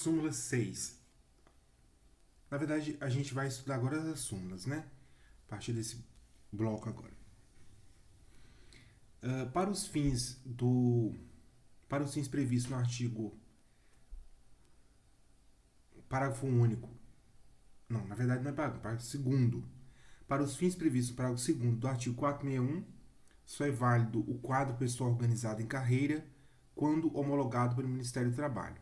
Súmula 6. Na verdade, a gente vai estudar agora as súmulas, né? A partir desse bloco agora. Para os fins previstos no artigo parágrafo único. Não, na verdade não é parágrafo segundo. Para os fins previstos no parágrafo segundo do artigo 461, só é válido o quadro pessoal organizado em carreira quando homologado pelo Ministério do Trabalho.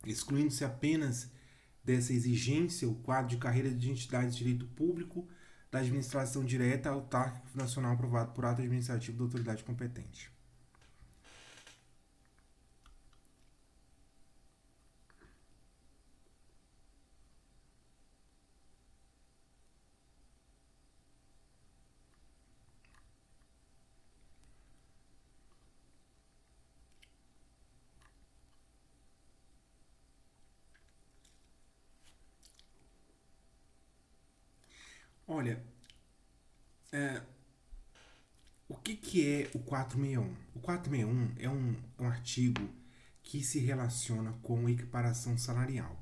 Excluindo-se apenas dessa exigência o quadro de carreira de entidades de direito público da administração direta autárquica nacional aprovado por ato administrativo da autoridade competente. Olha, o que é o 461? O 461 é um artigo que se relaciona com equiparação salarial,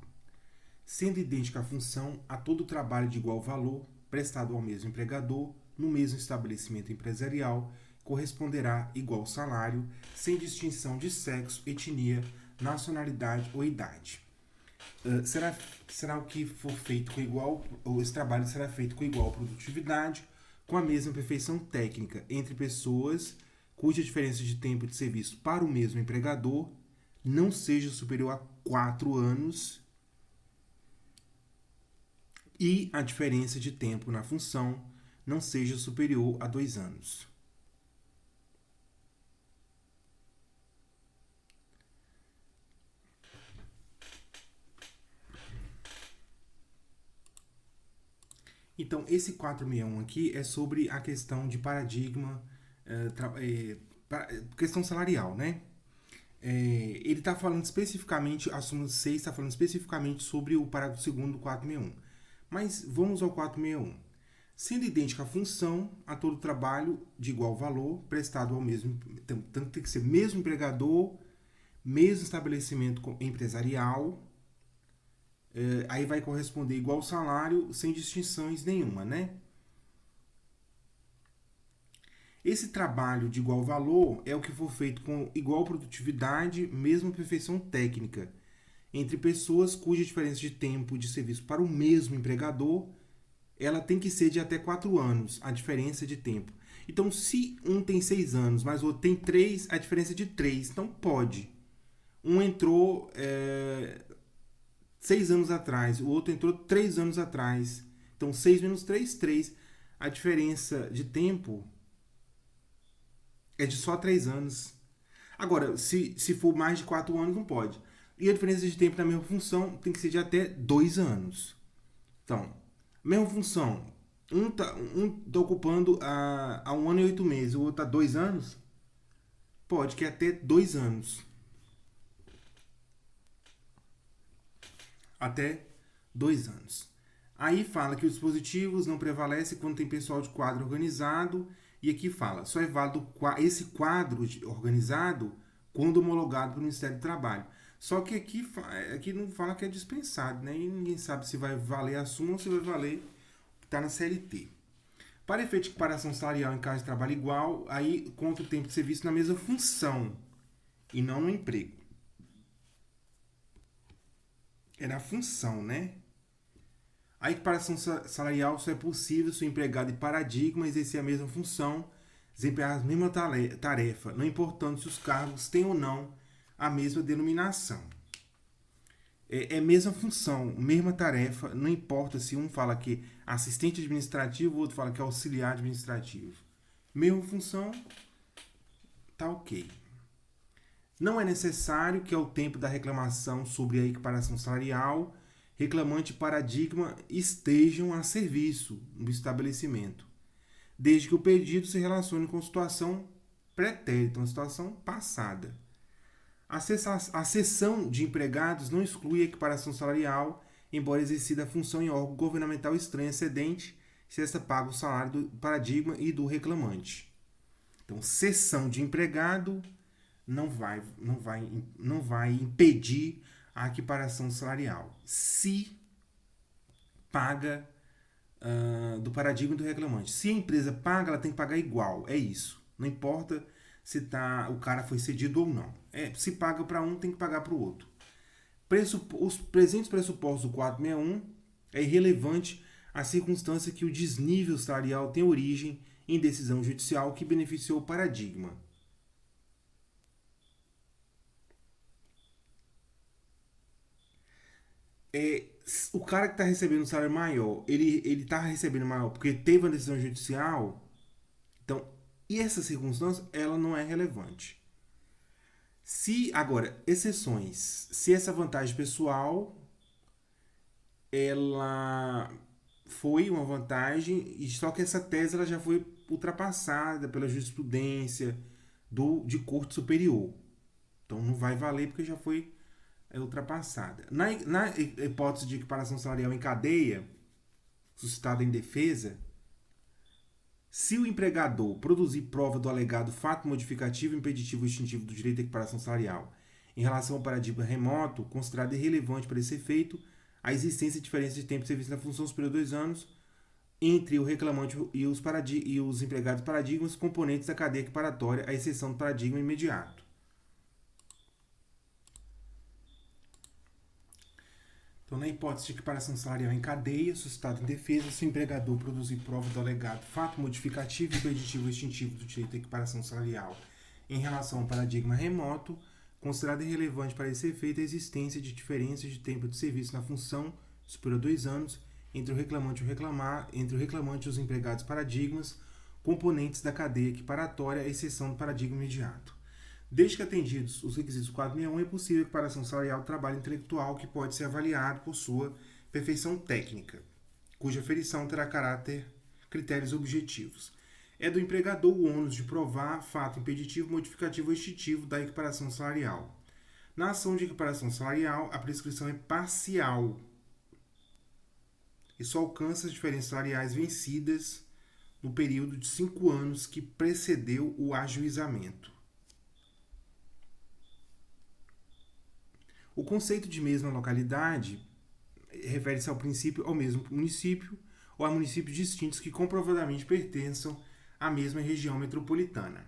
sendo idêntica a função a todo trabalho de igual valor prestado ao mesmo empregador no mesmo estabelecimento empresarial corresponderá igual salário, sem distinção de sexo, etnia, nacionalidade ou idade. Será o que for feito com igual, ou esse trabalho será feito com igual produtividade, com a mesma perfeição técnica entre pessoas cuja diferença de tempo de serviço para o mesmo empregador não seja superior a 4 anos e a diferença de tempo na função não seja superior a 2 anos. Então, esse 461 aqui é sobre a questão de paradigma, questão salarial, né? Ele está falando especificamente, a súmula 6 está falando especificamente sobre o parágrafo 2º do 461. Mas vamos ao 461. Sendo idêntica a função a todo trabalho de igual valor prestado ao mesmo, tanto tem que ser mesmo empregador, mesmo estabelecimento empresarial, aí vai corresponder igual salário sem distinções nenhuma, né? Esse trabalho de igual valor é o que for feito com igual produtividade, mesma perfeição técnica, entre pessoas cuja diferença de tempo de serviço para o mesmo empregador ela tem que ser de até 4 anos, a diferença de tempo. Então, se um tem 6 anos, mas o outro tem 3, a diferença é de 3. Então, pode. Um entrou 6 anos atrás, o outro entrou 3 anos atrás. Então, 6 menos 3, 3. A diferença de tempo é de só 3 anos. Agora, se for mais de 4 anos, não pode. E a diferença de tempo na mesma função tem que ser de até 2 anos. Então, mesma função. Um está ocupando há 1 ano e 8 meses, o outro há 2 anos. Pode, que é até 2 anos. Até 2 anos. Aí fala que os dispositivos não prevalecem quando tem pessoal de quadro organizado. E aqui fala, só é válido esse quadro organizado quando homologado pelo Ministério do Trabalho. Só que aqui não fala que é dispensado, né? E ninguém sabe se vai valer a súmula ou se vai valer o que está na CLT. Para efeito de equiparação salarial em caso de trabalho igual, aí conta o tempo de serviço na mesma função e não no emprego. É na função, né? A equiparação salarial só é possível se o empregado e paradigma exercer a mesma função, desempenhar a mesma tarefa, não importando se os cargos têm ou não a mesma denominação. É a mesma função, mesma tarefa, não importa se um fala que é assistente administrativo, o outro fala que é auxiliar administrativo. Mesma função, tá ok. Não é necessário que ao tempo da reclamação sobre a equiparação salarial, reclamante e paradigma estejam a serviço no estabelecimento, desde que o pedido se relacione com situação pretérita, uma situação passada. A cessão de empregados não exclui a equiparação salarial, embora exercida a função em órgão governamental estranho excedente, se esta paga o salário do paradigma e do reclamante. Então, cessão de empregado não vai impedir a equiparação salarial. Se paga do paradigma do reclamante. Se a empresa paga, ela tem que pagar igual. É isso. Não importa se o cara foi cedido ou não. Se paga para um, tem que pagar para o outro. Os presentes pressupostos do 461 é irrelevante a circunstância que o desnível salarial tem origem em decisão judicial que beneficiou o paradigma. O cara que está recebendo um salário maior, ele está recebendo maior porque teve uma decisão judicial. Então, e essa circunstância, ela não é relevante. Agora, exceções. Se essa vantagem pessoal, ela foi uma vantagem, só que essa tese ela já foi ultrapassada pela jurisprudência de corte superior. Então, não vai valer porque já foi ultrapassada. Na hipótese de equiparação salarial em cadeia, suscitada em defesa, se o empregador produzir prova do alegado fato modificativo, impeditivo ou extintivo do direito à equiparação salarial em relação ao paradigma remoto, considerado irrelevante para esse efeito a existência de diferença de tempo de serviço na função superior a 2 anos entre o reclamante e os empregados paradigmas componentes da cadeia equiparatória, à exceção do paradigma imediato. Então, na hipótese de equiparação salarial em cadeia, suscitada em defesa, se o empregador produzir prova do alegado fato modificativo, impeditivo ou extintivo do direito à equiparação salarial em relação ao paradigma remoto, considerado irrelevante para esse efeito a existência de diferença de tempo de serviço na função superior a 2 anos entre o reclamante e os empregados paradigmas, componentes da cadeia equiparatória, à exceção do paradigma imediato. Desde que atendidos os requisitos 461, é possível a equiparação salarial do trabalho intelectual, que pode ser avaliado por sua perfeição técnica, cuja aferição terá critérios objetivos. É do empregador o ônus de provar fato impeditivo, modificativo ou extintivo da equiparação salarial. Na ação de equiparação salarial, a prescrição é parcial e só alcança as diferenças salariais vencidas no período de 5 anos que precedeu o ajuizamento. O conceito de mesma localidade refere-se ao mesmo município ou a municípios distintos que comprovadamente pertençam à mesma região metropolitana.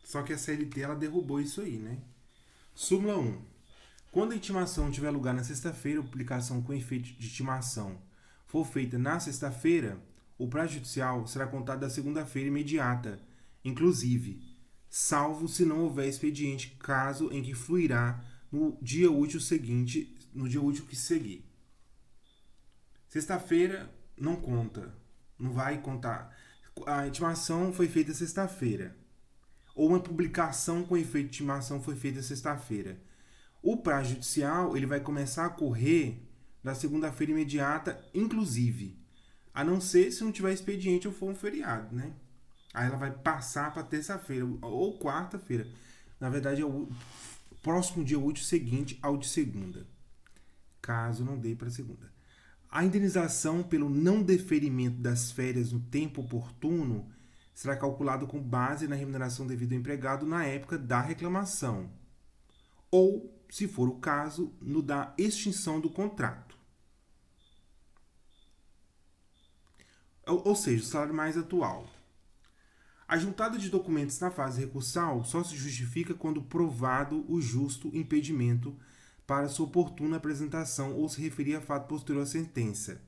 Só que a CLT ela derrubou isso aí, né? Súmula 1. Quando a intimação tiver lugar na sexta-feira, a publicação com efeito de intimação for feita na sexta-feira, o prazo judicial será contado da segunda-feira imediata, inclusive, salvo se não houver expediente, caso em que fluirá no dia útil que seguir. Sexta-feira não conta, não vai contar. A intimação foi feita sexta-feira, ou uma publicação com efeito de intimação foi feita sexta-feira. O prazo judicial ele vai começar a correr da segunda-feira imediata, inclusive, a não ser se não tiver expediente ou for um feriado, né? Aí ela vai passar para terça-feira ou quarta-feira. Na verdade, é o próximo dia útil seguinte ao de segunda, caso não dê para segunda. A indenização pelo não deferimento das férias no tempo oportuno será calculada com base na remuneração devida ao empregado na época da reclamação, ou, se for o caso, no da extinção do contrato. Ou seja, o salário mais atual. A juntada de documentos na fase recursal só se justifica quando provado o justo impedimento para sua oportuna apresentação ou se referir a fato posterior à sentença.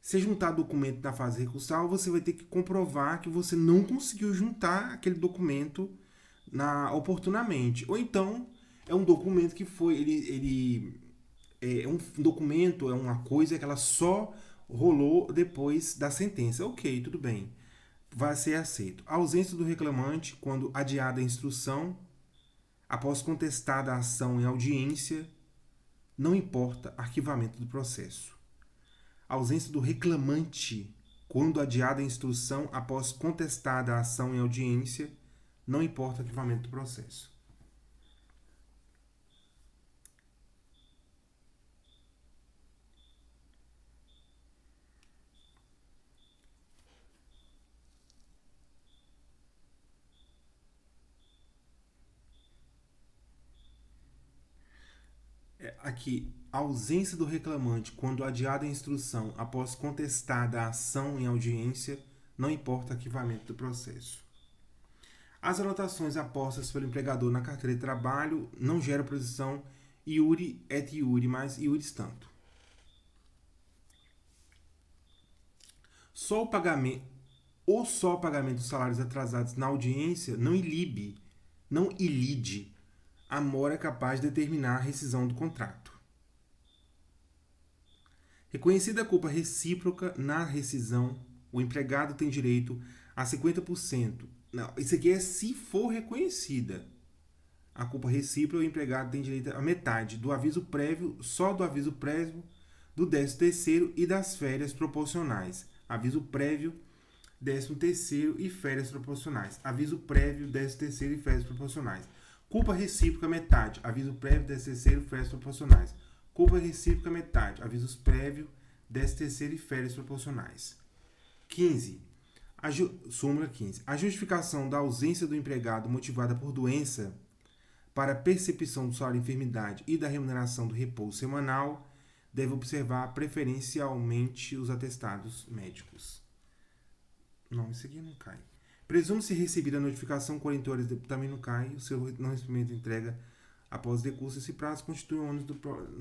Se juntar documento na fase recursal, você vai ter que comprovar que você não conseguiu juntar aquele documento oportunamente. Ou então, é um documento que foi... é um documento, é uma coisa que ela só rolou depois da sentença. Ok, tudo bem. Vai ser aceito. A ausência do reclamante, quando adiada a instrução, após contestada a ação em audiência, não importa arquivamento do processo. A ausência do reclamante, quando adiada a instrução, após contestada a ação em audiência, não importa arquivamento do processo. Aqui, ausência do reclamante quando adiada a instrução após contestada a ação em audiência, não importa o arquivamento do processo. As anotações apostas pelo empregador na carteira de trabalho não geram posição iure et iure, mas iuris tanto. Só o pagamento dos salários atrasados na audiência não ilide a mora capaz de determinar a rescisão do contrato. Reconhecida a culpa recíproca na rescisão, o empregado tem direito a 50%. Não, isso aqui é se for reconhecida a culpa recíproca, o empregado tem direito a metade do aviso prévio, só do aviso prévio, do 13º e das férias proporcionais. Aviso prévio, 13º e férias proporcionais. Aviso prévio, 13º e férias proporcionais. Culpa recíproca, metade. Aviso prévio, 13º e férias proporcionais. Culpa recíproca, metade. Avisos prévio, 13º e férias proporcionais. 15. Súmula 15. A justificação da ausência do empregado motivada por doença para percepção do salário de enfermidade e da remuneração do repouso semanal deve observar preferencialmente os atestados médicos. Não, isso aqui não cai. Presume-se recebida a notificação 40 horas também não cai. O seu não recebimento de entrega após decurso esse prazo constitui um ônus do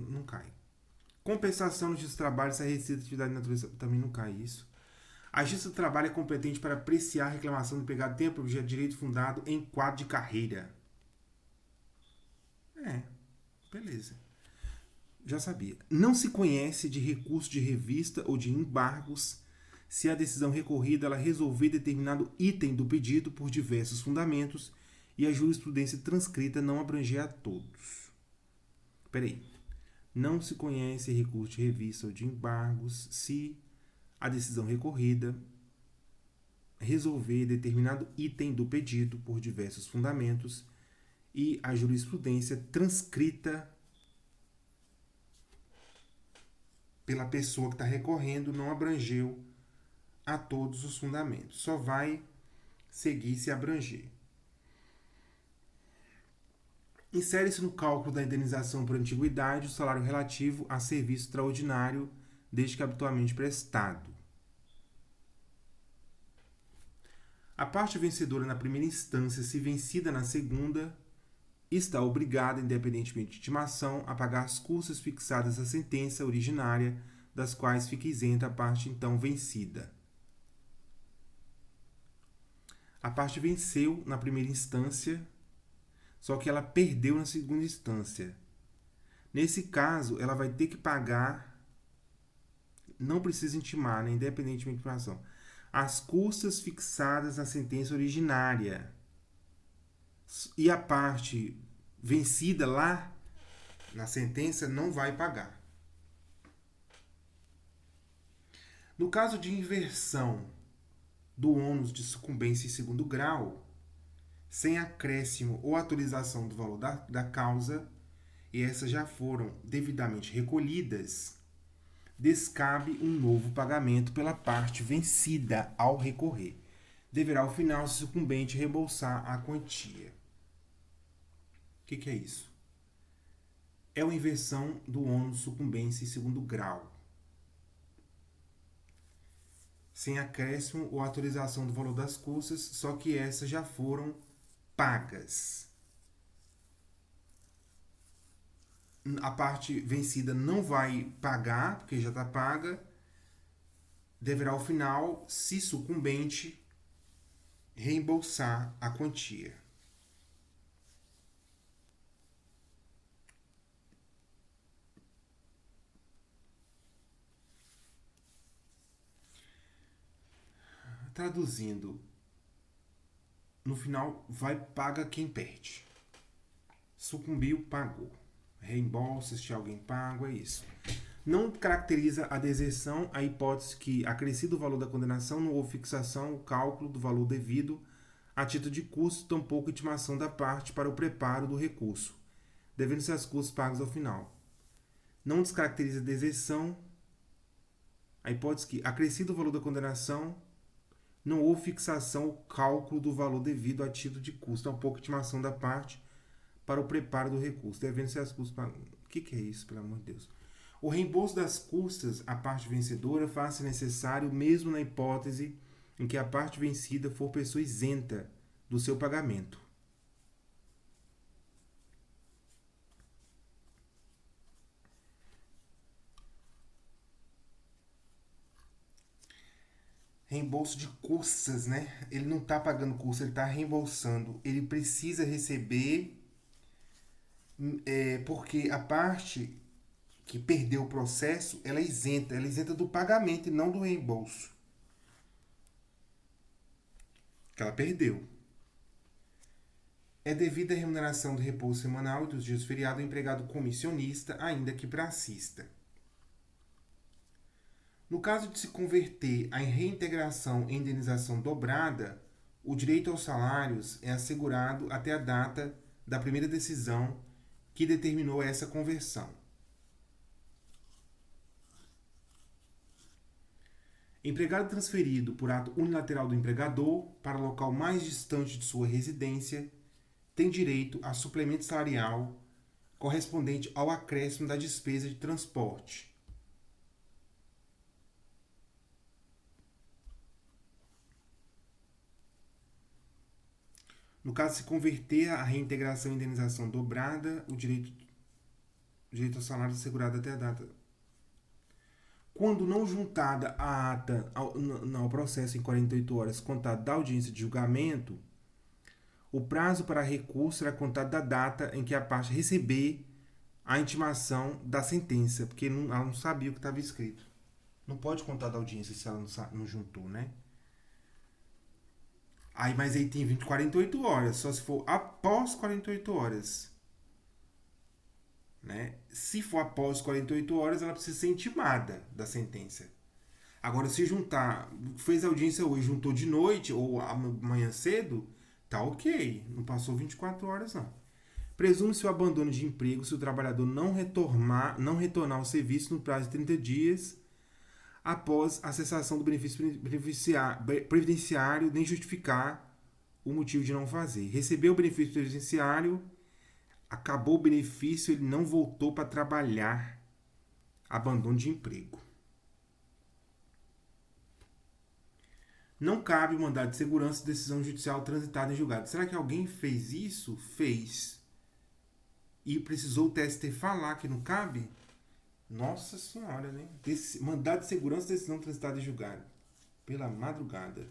não cai. Compensação no justiça do trabalho se a receita de atividade de natureza também não cai isso. A justiça do trabalho é competente para apreciar a reclamação do empregado tem por objeto de direito fundado em quadro de carreira. Beleza. Já sabia. Não se conhece de recurso de revista ou de embargos se a decisão recorrida ela resolver determinado item do pedido por diversos fundamentos e a jurisprudência transcrita não abranger a todos. Peraí. Não se conhece recurso de revista ou de embargos se a decisão recorrida resolver determinado item do pedido por diversos fundamentos e a jurisprudência transcrita pela pessoa que está recorrendo não abrangeu a todos os fundamentos. Só vai seguir se abranger. Insere-se no cálculo da indenização por antiguidade o salário relativo a serviço extraordinário, desde que habitualmente prestado. A parte vencedora na primeira instância, se vencida na segunda, está obrigada, independentemente de intimação, a pagar as custas fixadas à sentença originária, das quais fica isenta a parte então vencida. A parte venceu na primeira instância, só que ela perdeu na segunda instância. Nesse caso, ela vai ter que pagar, não precisa intimar, né, independentemente de intimação, as custas fixadas na sentença originária. E a parte vencida lá na sentença não vai pagar. No caso de inversão do ônus de sucumbência em segundo grau, sem acréscimo ou atualização do valor da causa, e essas já foram devidamente recolhidas, descabe um novo pagamento pela parte vencida ao recorrer. Deverá, ao final, o sucumbente reembolsar a quantia. O que é isso? É uma inversão do ônus de sucumbência em segundo grau, sem acréscimo ou atualização do valor das custas, só que essas já foram pagas. A parte vencida não vai pagar, porque já está paga. Deverá, ao final, se sucumbente, reembolsar a quantia. Traduzindo, no final, paga quem perde. Sucumbiu, pagou. Reembolsa se alguém pago, é isso. Não caracteriza a deserção a hipótese que, acrescido o valor da condenação, não houve fixação ou cálculo do valor devido a título de custo, tampouco intimação da parte para o preparo do recurso, devendo ser as custas pagas ao final. Não descaracteriza a deserção a hipótese que, acrescido o valor da condenação, não houve fixação ou cálculo do valor devido a título de custo, tampouco intimação da parte para o preparo do recurso, devendo ser as custas pagas. que é isso, pelo amor de Deus? O reembolso das custas à parte vencedora faz-se necessário mesmo na hipótese em que a parte vencida for pessoa isenta do seu pagamento. Reembolso de custas, né? Ele não está pagando custo, ele está reembolsando. Ele precisa receber, porque a parte que perdeu o processo, ela é isenta do pagamento e não do reembolso. Que ela perdeu. É devida a remuneração do repouso semanal e dos dias feriados ao empregado comissionista, ainda que pracista. No caso de se converter a reintegração em indenização dobrada, o direito aos salários é assegurado até a data da primeira decisão que determinou essa conversão. Empregado transferido por ato unilateral do empregador para local mais distante de sua residência tem direito a suplemento salarial correspondente ao acréscimo da despesa de transporte. No caso de se converter a reintegração em indenização dobrada, o direito ao salário é assegurado até a data. Quando não juntada a ata ao processo em 48 horas contado da audiência de julgamento, o prazo para recurso será contado da data em que a parte receber a intimação da sentença, porque ela não sabia o que estava escrito. Não pode contar da audiência se ela não juntou, né? Mas aí tem 48 horas, só se for após 48 horas. Né? Se for após 48 horas, ela precisa ser intimada da sentença. Agora, se juntar, fez a audiência hoje, juntou de noite ou amanhã cedo, tá ok. Não passou 24 horas, não. Presume-se o abandono de emprego se o trabalhador não retornar ao serviço no prazo de 30 dias após a cessação do benefício previdenciário, nem justificar o motivo de não fazer. Recebeu o benefício previdenciário, acabou o benefício, ele não voltou para trabalhar, abandono de emprego. Não cabe o mandado de segurança de decisão judicial transitada em julgado. Será que alguém fez isso? Fez. E precisou o TST falar que não cabe? Nossa senhora, né? Mandado de segurança de decisão transitada em julgado. Pela madrugada.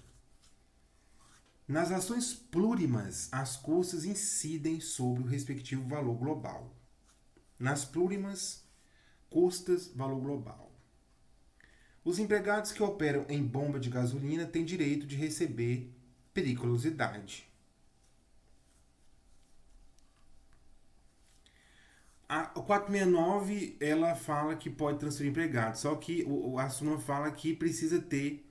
Nas ações plurimas, as custas incidem sobre o respectivo valor global. Nas plurimas, custas, valor global. Os empregados que operam em bomba de gasolina têm direito de receber periculosidade. A 469, ela fala que pode transferir empregado, só que a súmula fala que precisa ter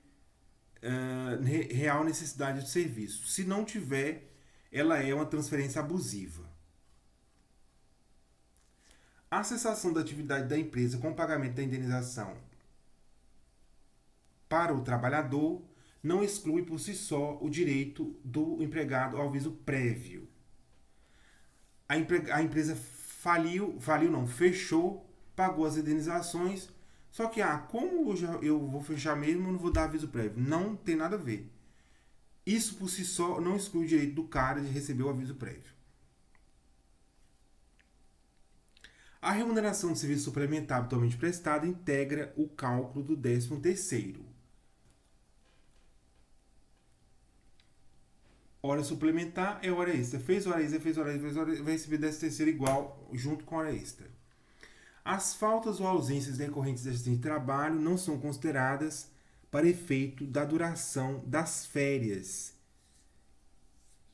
real necessidade de serviço. Se não tiver, ela é uma transferência abusiva. A cessação da atividade da empresa com pagamento da indenização para o trabalhador não exclui por si só o direito do empregado ao aviso prévio. A empresa fechou, pagou as indenizações, só que, como eu vou fechar mesmo, eu não vou dar aviso prévio. Não tem nada a ver. Isso por si só não exclui o direito do cara de receber o aviso prévio. A remuneração de serviço suplementar habitualmente prestado integra o cálculo do 13º. Hora suplementar é hora extra. Fez hora extra, vai receber 13º igual, junto com a hora extra. As faltas ou ausências decorrentes de acidente de trabalho não são consideradas para efeito da duração das férias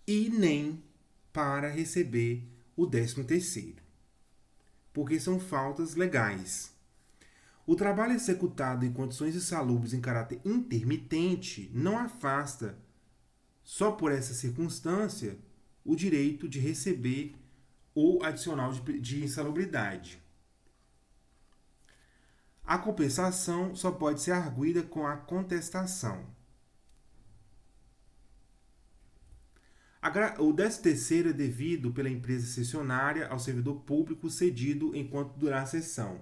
e nem para receber o 13º, porque são faltas legais. O trabalho executado em condições insalubres em caráter intermitente não afasta, só por essa circunstância, o direito de receber o adicional de insalubridade. A compensação só pode ser arguida com a contestação. O 13º é devido pela empresa cessionária ao servidor público cedido enquanto durar a cessão.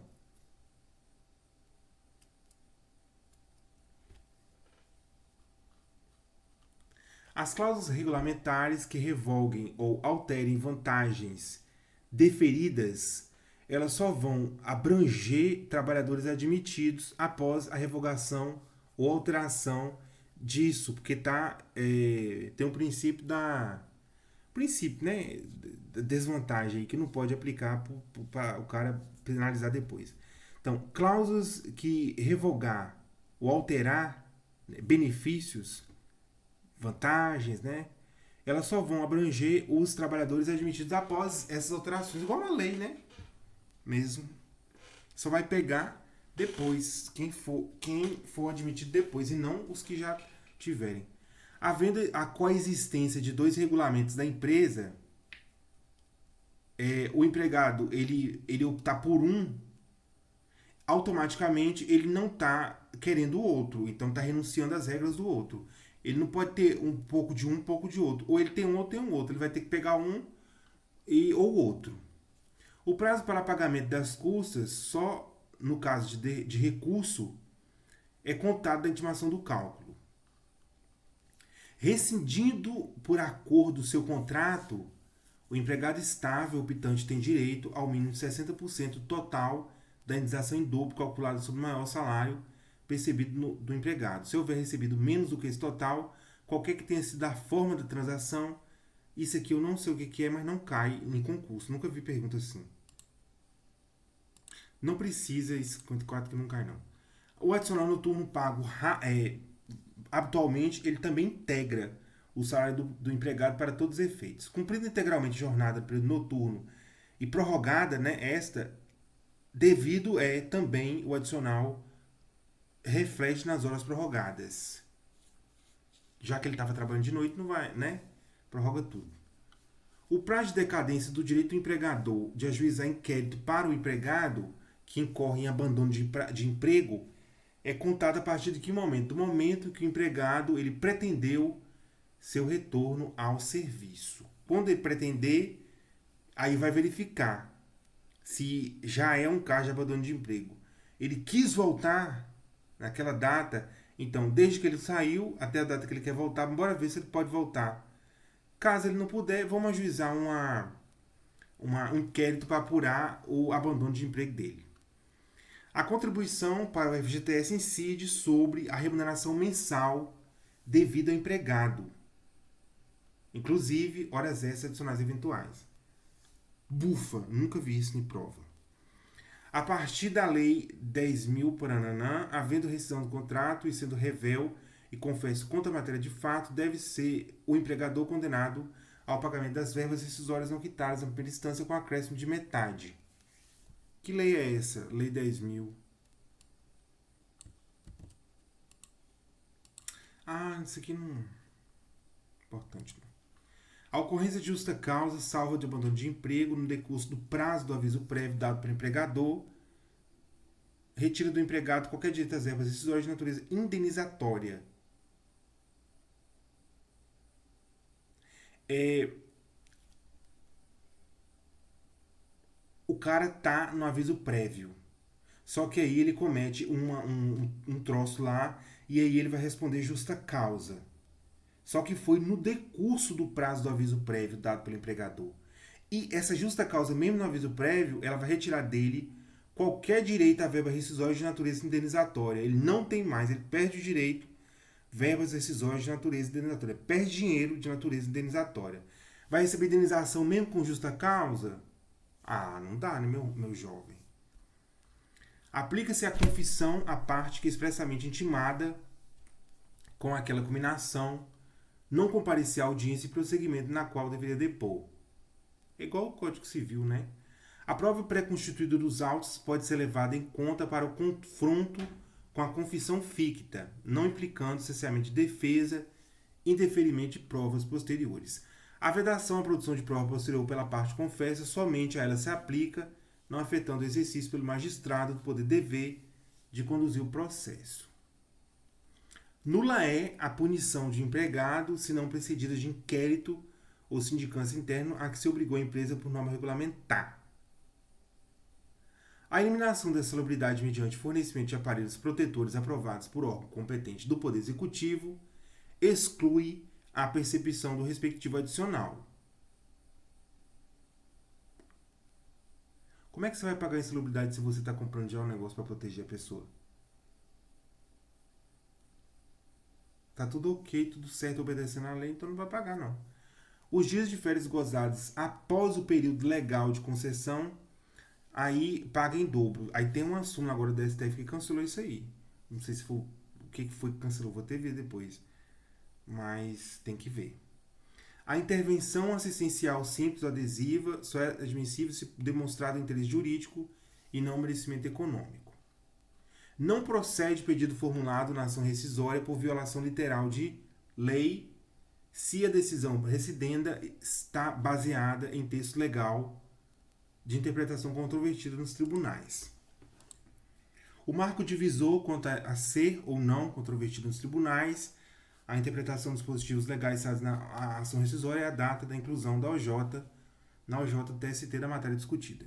As cláusulas regulamentares que revoguem ou alterem vantagens deferidas, elas só vão abranger trabalhadores admitidos após a revogação ou alteração disso, porque tem um princípio né, da desvantagem aí, que não pode aplicar para o cara penalizar depois. Então, cláusulas que revogar ou alterar, né, benefícios, vantagens, né, elas só vão abranger os trabalhadores admitidos após essas alterações, igual na lei, né? Mesmo. Só vai pegar depois, quem for admitido depois, e não os que já tiverem. Havendo a coexistência de dois regulamentos da empresa, o empregado ele optar por um, automaticamente ele não está querendo o outro, então está renunciando às regras do outro. Ele não pode ter um pouco de um pouco de outro. Ou ele tem um ou tem um outro. Ele vai ter que pegar um ou outro. O prazo para pagamento das custas, só no caso de recurso, é contado da intimação do cálculo. Rescindindo por acordo seu contrato, o empregado estável optante tem direito ao mínimo de 60% total da indenização em dobro calculada sobre o maior salário percebido do empregado. Se houver recebido menos do que esse total, qualquer que tenha sido a forma da transação, isso aqui eu não sei o que é, mas não cai em concurso. Nunca vi pergunta assim. Não precisa, esse 54 que não cai não. O adicional noturno pago habitualmente, ele também integra o salário do empregado para todos os efeitos. Cumprindo integralmente jornada período noturno e prorrogada, né, devido também o adicional reflete nas horas prorrogadas. Já que ele estava trabalhando de noite, não vai, né? Prorroga tudo. O prazo de decadência do direito do empregador de ajuizar inquérito para o empregado que incorre em abandono de emprego é contado a partir de que momento? Do momento que o empregado ele pretendeu seu retorno ao serviço. Quando ele pretender, aí vai verificar se já é um caso de abandono de emprego. Ele quis voltar naquela data, então desde que ele saiu até a data que ele quer voltar, bora ver se ele pode voltar. Caso ele não puder, vamos ajuizar um inquérito para apurar o abandono de emprego dele. A contribuição para o FGTS incide sobre a remuneração mensal devida ao empregado, inclusive horas extras adicionais eventuais. Bufa, nunca vi isso em prova. A partir da Lei 10.000 por ananã, havendo rescisão do contrato e sendo revel e confesso contra a matéria de fato, deve ser o empregador condenado ao pagamento das verbas rescisórias não quitadas na primeira instância com acréscimo de metade. Que lei é essa? Lei 10.000. Isso aqui não é importante não. A ocorrência de justa causa, salva de abandono de emprego, no decurso do prazo do aviso prévio dado pelo empregador, retira do empregado qualquer direito às verbas rescisórias de natureza indenizatória. O cara tá no aviso prévio. Só que aí ele comete um troço lá e aí ele vai responder justa causa. Só que foi no decurso do prazo do aviso prévio dado pelo empregador. E essa justa causa, mesmo no aviso prévio, ela vai retirar dele qualquer direito à verba rescisória de natureza indenizatória. Ele não tem mais, ele perde o direito verbas rescisórias de natureza indenizatória. Perde dinheiro de natureza indenizatória. Vai receber indenização mesmo com justa causa? Não dá, né, meu jovem? Aplica-se a confissão à parte que é expressamente intimada com aquela combinação não comparecer à audiência e prosseguimento na qual deveria depor. É igual o Código Civil, né? A prova pré-constituída dos autos pode ser levada em conta para o confronto com a confissão ficta, não implicando essencialmente defesa, indeferimento de provas posteriores. A vedação à produção de prova posterior pela parte confessa somente a ela se aplica, não afetando o exercício pelo magistrado do poder dever de conduzir o processo. Nula é a punição de empregado, se não precedida de inquérito ou sindicância interno a que se obrigou a empresa por norma regulamentar. A eliminação da insalubridade mediante fornecimento de aparelhos protetores aprovados por órgão competente do Poder Executivo exclui a percepção do respectivo adicional. Como é que você vai pagar a insalubridade se você está comprando já um negócio para proteger a pessoa? Tá tudo ok, tudo certo, obedecendo a lei, então não vai pagar não. Os dias de férias gozados após o período legal de concessão, aí paga em dobro. Aí tem uma súmula agora da STF que cancelou isso aí. Não sei se foi o que foi que cancelou, vou até ver depois. Mas tem que ver. A intervenção assistencial simples ou adesiva só é admissível se demonstrado interesse jurídico e não merecimento econômico. Não procede pedido formulado na ação rescisória por violação literal de lei se a decisão recidenda está baseada em texto legal de interpretação controvertida nos tribunais. O marco divisor quanto a ser ou não controvertido nos tribunais, a interpretação dos dispositivos legais citados na ação rescisória é a data da inclusão da OJ na OJ do TST da matéria discutida.